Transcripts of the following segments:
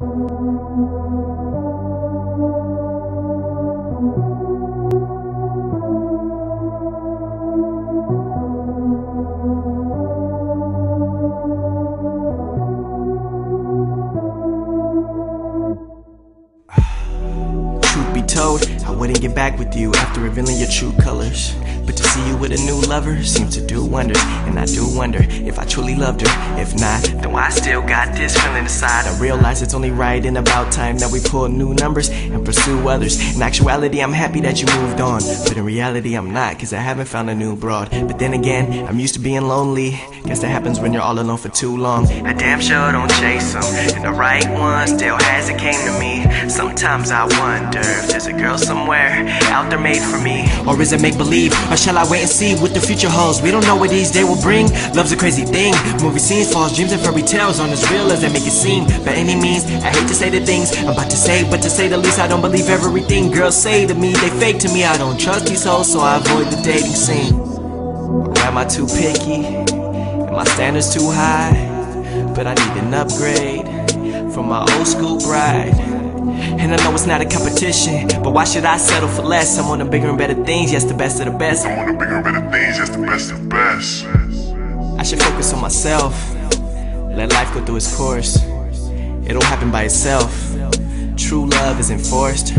Truth be told, I wouldn't get back with you after revealing your true colors. But to see you with a new lover seems to do wonders. And I do wonder if I truly loved her. If not, then why I still got this feeling inside. I realize it's only right and about time that we pull new numbers and pursue others. In actuality, I'm happy that you moved on, but in reality, I'm not, cause I haven't found a new broad. But then again, I'm used to being lonely. Guess that happens when you're all alone for too long. I damn sure don't chase them, and the right one still hasn't came to me. Sometimes I wonder if there's a girl somewhere out there made for me. Or is it make-believe? Or shall I wait and see what the future holds? We don't know what each day will bring. Love's a crazy thing. Movie scenes, false dreams, and fairy tales aren't as real as they make it seem. By any means, I hate to say the things I'm about to say, but to say the least, I don't believe everything girls say to me. They fake to me. I don't trust these hoes, so I avoid the dating scene. Or am I too picky? And my standards too high? But I need an upgrade from my old school bride. And I know it's not a competition, but why should I settle for less? I want the bigger and better things, yes, the best of the best. I want the bigger and better things, yes, the best of the best. I should focus on myself, let life go through its course. It'll happen by itself. True love isn't forced.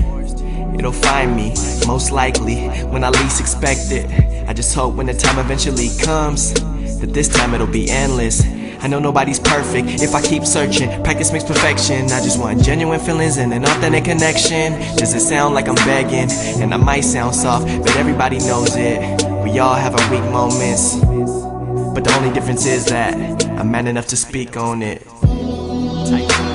It'll find me, most likely, when I least expect it. I just hope when the time eventually comes, that this time it'll be endless. I know nobody's perfect if I keep searching. Practice makes perfection. I just want genuine feelings and an authentic connection. Does it sound like I'm begging? And I might sound soft, but everybody knows it. We all have our weak moments, but the only difference is that I'm man enough to speak on it. Tight.